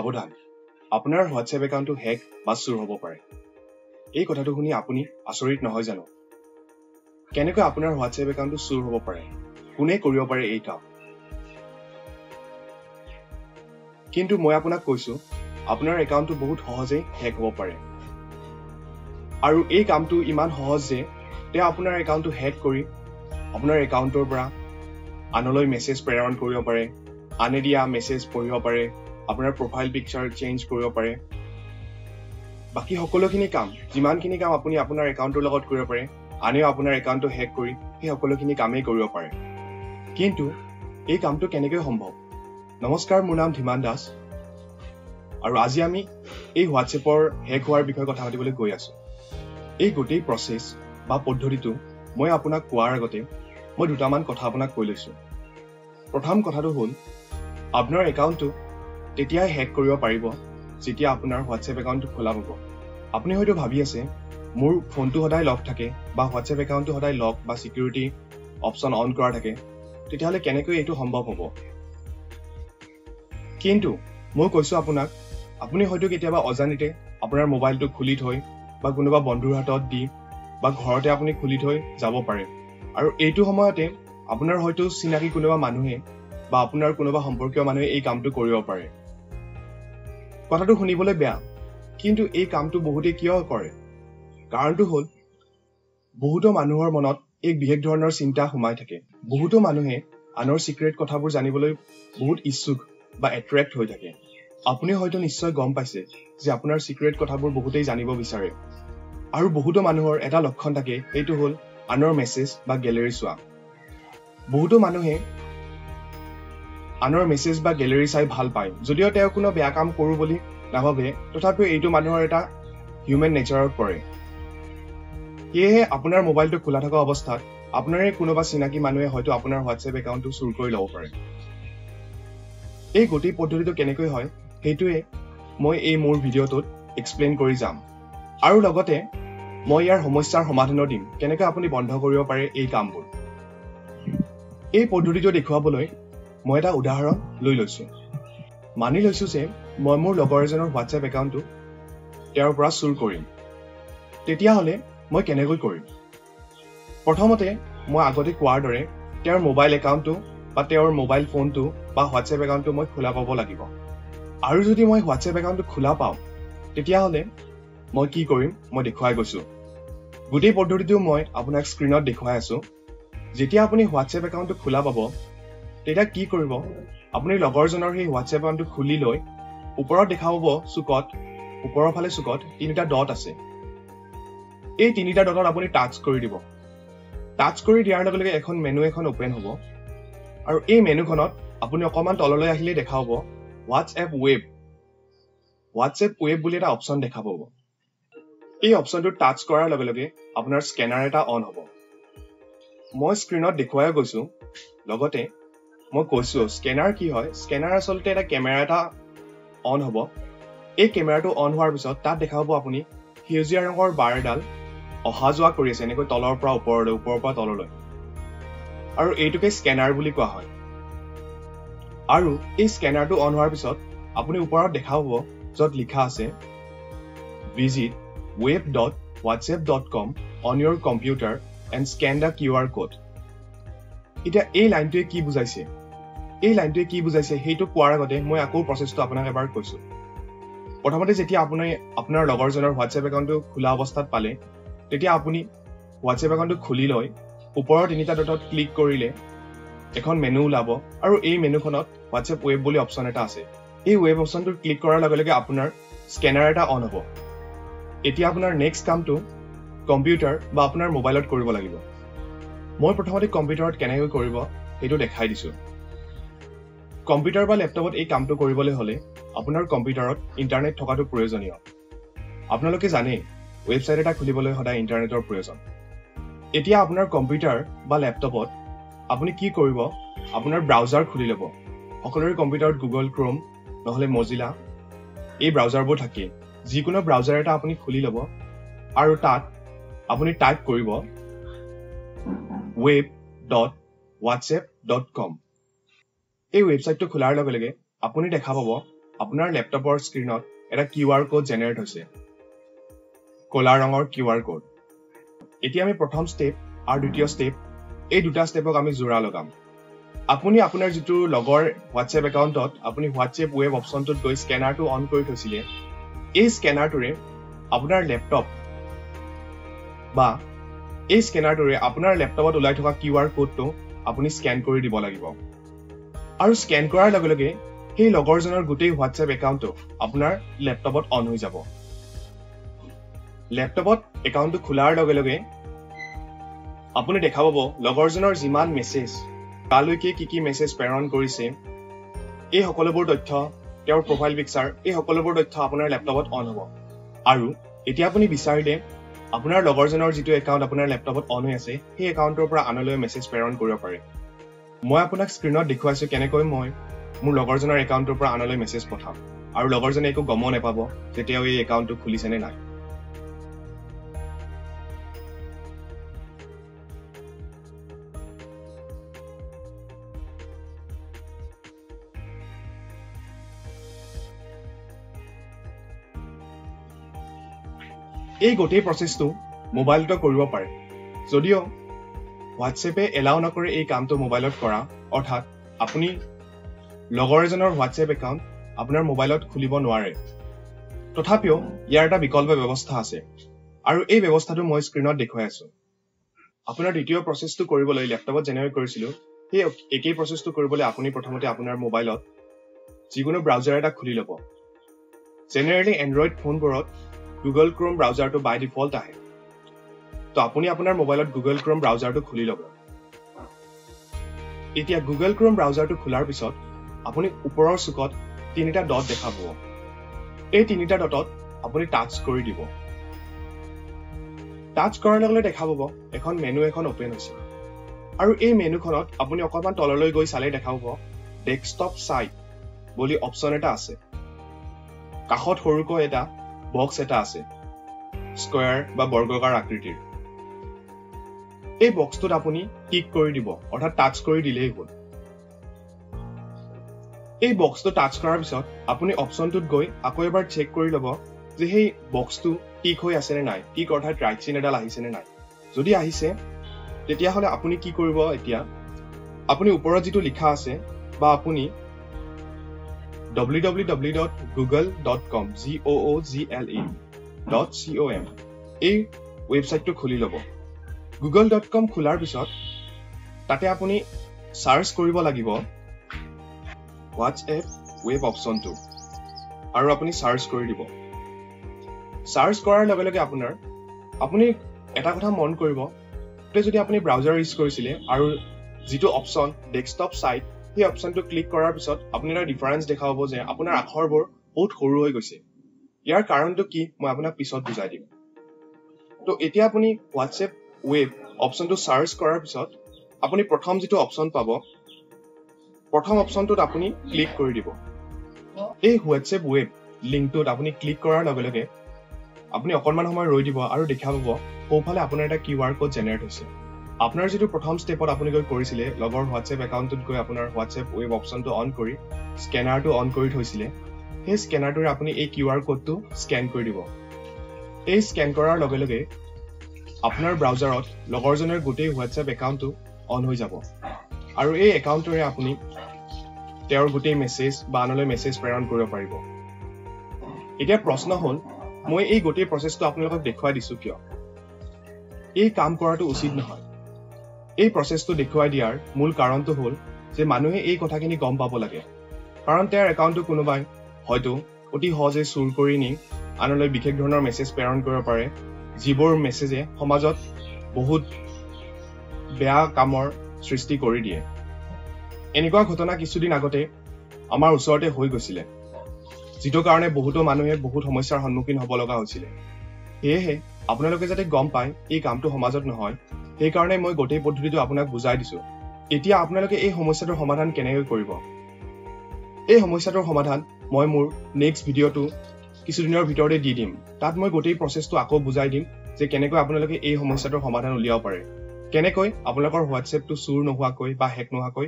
সাৱধান, আপোনাৰ হোৱাটছএপ একাউণ্টটো হেক বা চুৰ হ'ব পাৰে। এই কথাটো শুনি আপুনি আচৰিত নহয় জানো? কেনেকৈ আপোনাৰ হোৱাটছএপ একাউণ্টটো চুৰ হ'ব পাৰে? কোনে কৰিব পাৰে এই কাম? কিন্তু মই আপোনাক কৈছো, আপোনাৰ একাউণ্টটো বহুত সহজেই হেক হ'ব পাৰে। আৰু এই কামটো ইমান সহজ যে তেওঁ আপোনাৰ একাউণ্টটো হেক কৰি আপোনাৰ একাউণ্টৰ পৰা আনলৈ মেছেজ প্ৰেৰণ কৰিব পাৰে, আনে দিয়া মেছেজ পঢ়িব পাৰে, আপোনাৰ প্ৰফাইল পিকচাৰ চেঞ্জ কৰিব পাৰে। বাকী সকলোখিনি কাম, যিমানখিনি কাম আপুনি আপোনাৰ একাউণ্টৰ লগত কৰিব পাৰে, আনেও আপোনাৰ একাউণ্টটো হেক কৰি সেই সকলোখিনি কামেই কৰিব পাৰে। কিন্তু এই কামটো কেনেকৈ সম্ভৱ? নমস্কাৰ, মোৰ নাম ধীমান দাস আৰু আজি আমি এই হোৱাটছএপৰ হেক হোৱাৰ বিষয়ে কথা পাতিবলৈ গৈ আছো। এই গোটেই প্ৰচেছ বা পদ্ধতিটো মই আপোনাক কোৱাৰ আগতে মই দুটামান কথা আপোনাক কৈ লৈছো। প্ৰথম কথাটো হ'ল, আপোনাৰ একাউণ্টটো তেতিয়াই হেক কৰিব পাৰিব যেতিয়া আপোনাৰ হোৱাটছএপ একাউণ্টটো খোলা হ'ব। আপুনি হয়তো ভাবি আছে, মোৰ ফোনটো সদায় লক থাকে বা হোৱাটছএপ একাউণ্টটো সদায় লক বা চিকিউৰিটি অপশ্যন অন কৰা থাকে, তেতিয়াহ'লে কেনেকৈ এইটো সম্ভৱ হ'ব? কিন্তু মই কৈছো আপোনাক, আপুনি হয়তো কেতিয়াবা অজানিতে আপোনাৰ মোবাইলটো খুলি থৈ বা কোনোবা বন্ধুৰ হাতত দি বা ঘৰতে আপুনি খুলি থৈ যাব পাৰে। আৰু এইটো সময়তে আপোনাৰ হয়তো চিনাকি কোনোবা মানুহে বা আপোনাৰ কোনোবা সম্পৰ্কীয় মানুহে এই কামটো কৰিব পাৰে। কথাটো শুনিবলৈ বেয়া, কিন্তু এই কামটো বহুতে কিয় কৰে? কাৰণটো হ'ল, বহুতো মানুহৰ মনত এক বিশেষ ধৰণৰ চিন্তা সোমাই থাকে। বহুতো মানুহে আনৰ চিক্ৰেট কথাবোৰ জানিবলৈ বহুত ইচ্ছুক বা এট্ৰেক্ট হৈ থাকে। আপুনি হয়তো নিশ্চয় গম পাইছে যে আপোনাৰ চিক্ৰেট কথাবোৰ বহুতেই জানিব বিচাৰে। আৰু বহুতো মানুহৰ এটা লক্ষণ থাকে, সেইটো হ'ল আনৰ মেছেজ বা গেলেৰী চোৱা। বহুতো মানুহে আনৰ মেছেজ বা গেলেৰী চাই ভাল পায়, যদিও তেওঁ কোনো বেয়া কাম কৰোঁ বুলি নাভাবে, তথাপিও এইটো মানুহৰ এটা হিউমেন নেচাৰত পৰে। সেয়েহে আপোনাৰ মোবাইলটো খোলা থকা অৱস্থাত আপোনাৰে কোনোবা চিনাকি মানুহে হয়তো আপোনাৰ হোৱাটছএপ একাউণ্টটো চুৰ কৰি ল'ব পাৰে। এই গোটেই পদ্ধতিটো কেনেকৈ হয় সেইটোৱে মই এই মোৰ ভিডিঅ'টোত এক্সপ্লেইন কৰি যাম। আৰু লগতে মই ইয়াৰ সমস্যাৰ সমাধানো দিম, কেনেকৈ আপুনি বন্ধ কৰিব পাৰে এই কামবোৰ। এই পদ্ধতিটো দেখুৱাবলৈ মই এটা উদাহৰণ লৈ লৈছো। মানি লৈছো যে মই মোৰ লগৰ এজনৰ হোৱাটছএপ একাউণ্টটো তেওঁৰ পৰা চুৰ কৰিম। তেতিয়াহ'লে মই কেনেকৈ কৰিম? প্ৰথমতে মই আগতে কোৱাৰ দৰে তেওঁৰ মোবাইল একাউণ্টটো বা তেওঁৰ মোবাইল ফোনটো বা হোৱাটছএপ একাউণ্টটো মই খোলা পাব লাগিব। আৰু যদি মই হোৱাটছএপ একাউণ্টটো খোলা পাওঁ, তেতিয়াহ'লে মই কি কৰিম মই দেখুৱাই গৈছো। গোটেই পদ্ধতিটো মই আপোনাক স্ক্ৰীণত দেখুৱাই আছো। যেতিয়া আপুনি হোৱাটছএপ একাউণ্টটো খোলা পাব, তেতিয়া কি কৰিব, আপুনি লগৰজনৰ সেই হোৱাটছএপ একাউণ্টটো খুলি লৈ ওপৰত দেখা পাব চুকত, ওপৰৰ ফালে চুকত 3টা ডট আছে। এই 3টা ডটত আপুনি টাচ কৰি দিব। টাচ কৰি দিয়াৰ লগে লগে এখন মেনু এখন অপেন হ'ব। আৰু এই মেনুখনত আপুনি অকণমান তললৈ আহিলে দেখা পাব হোৱাটছএপ ৱেব। হোৱাটছএপ ৱেব বুলি এটা অপশ্যন দেখা পাব। এই অপশ্যনটো টাচ কৰাৰ লগে লগে আপোনাৰ স্কেনাৰ এটা অন হ'ব। মই স্ক্ৰীণত দেখুৱাই গৈছো, লগতে মই কৈছো স্কেনাৰ কি হয়। স্কেনাৰ আচলতে এটা কেমেৰা এটা অন হ'ব। এই কেমেৰাটো অন হোৱাৰ পিছত তাত দেখা পাব আপুনি সেউজীয়া ৰঙৰ বাৰ এডাল অহা যোৱা কৰি আছে, এনেকৈ তলৰ পৰা ওপৰলৈ, ওপৰৰ পৰা তললৈ। আৰু এইটোকে স্কেনাৰ বুলি কোৱা হয়। আৰু এই স্কেনাৰটো অন হোৱাৰ পিছত আপুনি ওপৰত দেখা পাব য'ত লিখা আছে visit web.whatsapp.com on your computer and scan the QR code. এতিয়া এই লাইনটোৱে কি বুজাইছে? এই লাইনটোৱে কি বুজাইছে সেইটো কোৱাৰ আগতে মই আকৌ প্ৰচেছটো আপোনাক এবাৰ কৈছো। প্ৰথমতে যেতিয়া আপুনি আপোনাৰ লগৰজনৰ হোৱাটছএপ একাউণ্টটো খোলা অৱস্থাত পালে, তেতিয়া আপুনি হোৱাটছএপ একাউণ্টটো খুলি লৈ ওপৰৰ 3টা ডটত ক্লিক কৰিলে এখন মেনু ওলাব। আৰু এই মেনুখনত হোৱাটছএপ ৱেব বুলি অপশ্যন এটা আছে। এই ৱেব অপশ্যনটোত ক্লিক কৰাৰ লগে লগে আপোনাৰ স্কেনাৰ এটা অন হ'ব। এতিয়া আপোনাৰ নেক্সট কামটো কম্পিউটাৰ বা আপোনাৰ মোবাইলত কৰিব লাগিব। মই প্ৰথমতে কম্পিউটাৰত কেনেকৈ কৰিব সেইটো দেখাই দিছো। কম্পিউটাৰ বা লেপটপত এই কামটো কৰিবলৈ হ'লে আপোনাৰ কম্পিউটাৰত ইণ্টাৰনেট থকাটো প্ৰয়োজনীয়। আপোনালোকে জানেই, ৱেবছাইট এটা খুলিবলৈ সদায় ইণ্টাৰনেটৰ প্ৰয়োজন। এতিয়া আপোনাৰ কম্পিউটাৰ বা লেপটপত আপুনি কি কৰিব, আপোনাৰ ব্ৰাউজাৰ খুলি ল'ব। সকলোৰে কম্পিউটাৰত গুগল ক্ৰোম নহ'লে মজিলা এই ব্ৰাউজাৰবোৰ থাকে। যিকোনো ব্ৰাউজাৰ এটা আপুনি খুলি ল'ব আৰু তাত আপুনি টাইপ কৰিব web.whatsapp.com। এই ৱেবছাইটটো খোলাৰ লগে লগে আপুনি দেখা পাব আপোনাৰ লেপটপৰ স্ক্ৰীনত এটা QR কোড জেনেৰেট হৈছে কলা ৰঙৰ QR কোড এতিয়া আমি প্ৰথম ষ্টেপ আৰু দ্বিতীয় ষ্টেপ এই দুটা ষ্টেপক আমি জোৰা লগাম আপুনি আপোনাৰ যেটো লগৰ WhatsApp একাউণ্টত আপুনি WhatsApp ৱেব অপচনটোত গৈ স্কেনাৰটো অন কৰি থৈছিলে এই স্কেনাৰটোৰে আপোনাৰ লেপটপ বা এই স্কেনাৰটোৰে আপোনাৰ লেপটপত ওলাই থকা QR কোডটো আপুনি স্কেন কৰি দিব লাগিব আৰু স্কেন কৰাৰ লগে লগে সেই লগৰজনৰ গোটেই WhatsApp একাউণ্টটো আপোনাৰ লেপটপত অন হৈ যাব লেপটপত একাউণ্টটো খোলাৰ লগে লগে আপুনি দেখা পাব লগৰজনৰ যিমান মেছেজ কালৈকে কি মেছেজ প্ৰেৰণ কৰিছে এই সকলোবোৰ তথ্য তেওঁৰ প্ৰফাইল পিকচাৰ এই সকলোবোৰ তথ্য আপোনাৰ লেপটপত অন হ'ব আৰু এতিয়া আপুনি বিচাৰিলে আপোনাৰ লগৰজনৰ যেটো একাউণ্ট আপোনাৰ লেপটপত অন হৈ আছে সেই একাউণ্টৰ পৰা আনলৈ মেছেজ প্ৰেৰণ কৰিব পাৰে মই আপোনাক স্ক্ৰীনত দেখুৱাইছো কেনেকৈ মই মোৰ লগৰজনৰ একাউণ্টৰ পৰা আনলৈ মেছেজ পঠাম আৰু লগৰজনে একো গম নাপাব যে তেওঁ এই একাউণ্টটো খুলিছে নে নাই এই গোটেই প্ৰচেছটো মোবাইলতে কৰিব পাৰে যদিও WhatsApp-এ এলাউ নকৰে এই কামটো মোবাইলত কৰা অৰ্থাৎ আপুনি লগৰ এজনৰ WhatsApp একাউণ্ট আপোনাৰ মোবাইলত খুলিব নোৱাৰে তথাপিও ইয়াৰ এটা বিকল্প ব্যৱস্থা আছে আৰু এই ব্যৱস্থাটো মই স্ক্ৰীনত দেখুৱাই আছো আপোনাৰ দ্বিতীয় প্ৰচেছটো কৰিবলৈ লেপটপত জেনেৰেট কৰিছিলো সেই একেই প্ৰচেছটো কৰিবলৈ আপুনি প্ৰথমতে আপোনাৰ মোবাইলত যিকোনো ব্ৰাউজাৰ এটা খুলি ল'ব জেনেৰেলি এন্ড্ৰইড ফোনবোৰত Google Chrome ব্ৰাউজাৰটো বাই ডিফল্ট আহে তো আপুনি আপোনাৰ মোবাইলত Google Chrome ব্ৰাউজাৰটো খুলি ল'ব এতিয়া Google Chrome ব্ৰাউজাৰটো খোলাৰ পিছত আপুনি ওপৰৰ চুকত তিনিটা ডট দেখা পাব এই তিনিটা ডটত আপুনি টাচ কৰি দিব টাচ কৰাৰ লগে লগে দেখা পাব এখন মেনু এখন ওপেন হৈছে আৰু এই মেনুখনত আপুনি অকমান তললৈ গৈ চালে দেখা পাব ডেস্কটপ সাইট বুলি অপচন এটা আছে কাষত সৰুকৈ এটা বক্স এটা আছে স্কয়াৰ বা বৰ্গাকাৰ আকৃতিৰ এই বক্সটোত আপুনি টিক কৰি দিব অৰ্থাৎ টাচ কৰি দিলেই হ'ল এই বক্সটো টাচ কৰাৰ পিছত আপুনি অপচনটোত গৈ আকৌ এবাৰ চেক কৰি ল'ব যে সেই বক্সটো টিক হৈ আছে নে নাই টিক অৰ্থাৎ ৰাইট চিন এডাল আহিছে নে নাই যদি আহিছে তেতিয়া হলে আপুনি কি কৰিব এতিয়া আপুনি ওপৰত যেটো লিখা আছে বা আপুনি www.google.com google.com এই ওয়েবসাইটটো খুলি ল'ব google.com খোলাৰ পিছত তাতে আপুনি সাৰ্চ কৰিব লাগিব WhatsApp ৱেব অপচনটো আৰু আপুনি সাৰ্চ কৰি দিব সাৰ্চ কৰাৰ লগে লগে আপুনি এটা কথা মন কৰিব যে যদি আপুনি ব্ৰাউজাৰ ইউজ কৰিছিলে আৰু যেটো অপচন ডেস্কটপ সাইট এই অপচনটো ক্লিক কৰাৰ পিছত আপুনি এটা ডিফাৰেন্স দেখা পাব যে আপোনাৰ আখৰবোৰ বহুত সৰু হৈ গৈছে ইয়াৰ কাৰণটো কি মই আপোনাক পিছত বুজাই দিম তো এতিয়া আপুনি WhatsApp ৱেব অপচনটো সাৰ্চ কৰাৰ পিছত আপুনি প্ৰথম যেটো অপচন পাব প্ৰথম অপচনটোত আপুনি ক্লিক কৰি দিব এই WhatsApp ৱেব লিংকটোত আপুনি ক্লিক কৰাৰ লগে লগে আপুনি অকনমান সময় ৰৈ দিব আৰু দেখা পাব সোঁফালে আপোনাৰ এটা QR কোড জেনেৰেট হৈছে আপোনাৰ যেটো প্ৰথম ষ্টেপত আপুনি গৈ কৰিছিলে লগৰ WhatsApp একাউণ্টত গৈ আপোনাৰ WhatsApp ৱেব অপচনটো অন কৰি স্কেনাৰটো অন কৰি থৈছিলে সেই স্কেনাৰটোৰে আপুনি এই QR কোডটো স্কেন কৰি দিব এই স্কেন কৰাৰ লগে লগে আপোনাৰ ব্ৰাউজাৰত লগৰজনৰ গোটেই WhatsApp একাউণ্টটো অন হৈ যাব আৰু এই একাউণ্টৰে আপুনি তেওঁৰ গোটেই মেছেজ বা আনলৈ মেছেজ প্ৰেৰণ কৰিব পাৰিব এতিয়া প্ৰশ্ন হ'ল মই এই গোটেই প্ৰচেছটো আপোনালোকক দেখুৱাই দিছো কিয় এই কাম কৰাটো উচিত নহয় এই প্ৰচেছটো দেখুৱাই দিয়াৰ মূল কাৰণটো হ'ল যে মানুহে এই কথাখিনি গম পাব লাগে কাৰণ তেওঁৰ একাউণ্টটো কোনোবাই হয়তো অতি সহজে চুৰ কৰি নি আনলৈ বিশেষ ধৰণৰ মেছেজ প্ৰেৰণ কৰিব পাৰে যিবোৰ মেছেজে সমাজত বহুত বেয়া কামৰ সৃষ্টি কৰি দিয়ে এনেকুৱা ঘটনা কিছুদিন আগতে আমাৰ ওচৰতে হৈ গৈছিলে যেটো কাৰণে বহুতো মানুহে বহুত সমস্যাৰ সন্মুখীন হ'ব লগা হৈছিল এহে আপোনালোকে যাতে গম পায় এই কামটো সমাজত নহয় সেই কাৰণে মই গোটেই পদ্ধতিটো আপোনাক বুজাই দিছো এতিয়া আপোনালোকে এই সমস্যাটোৰ সমাধান কেনেকৈ কৰিব এই সমস্যাটোৰ সমাধান মই মোৰ নেক্সট ভিডিঅটো কিছুদিনৰ ভিতৰতে দি দিম তাত মই গোটেই প্ৰচেছটো আকৌ বুজাই দিম যে কেনেকৈ আপোনালোকে এই সমস্যাটোৰ সমাধান উলিয়াব পাৰে কেনেকৈ আপোনালোকৰ WhatsAppটো চুৰ নোহোৱাকৈ বা হেক নোহোৱাকৈ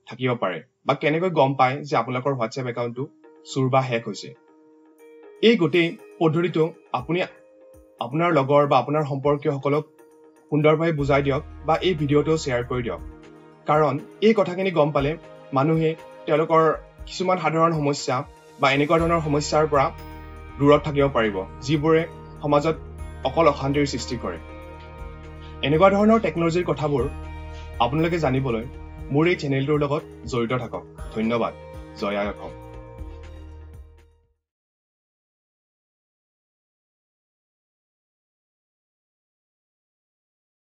থাকিব পাৰে বা কেনেকৈ গম পায় যে আপোনালোকৰ WhatsApp একাউণ্টটো চুৰ বা হেক হৈছে। এই গোটেই পদ্ধতিটো আপুনি আপোনাৰ লগৰ বা আপোনাৰ সম্পৰ্কীয়সকলক সুন্দৰভাৱে বুজাই দিয়ক বা এই ভিডিঅ'টো শ্বেয়াৰ কৰি দিয়ক। কাৰণ এই কথাখিনি গম পালে মানুহে তেওঁলোকৰ কিছুমান সাধাৰণ সমস্যা বা এনেকুৱা ধৰণৰ সমস্যাৰ পৰা দূৰত থাকিব পাৰিব, যিবোৰে সমাজত অকল অশান্তিৰ সৃষ্টি কৰে। এনেকুৱা ধৰণৰ টেকনলজিৰ কথাবোৰ আপোনালোকে জানিবলৈ মোৰ এই চেনেলটোৰ লগত জড়িত থাকক। ধন্যবাদ। জয় আই অসম।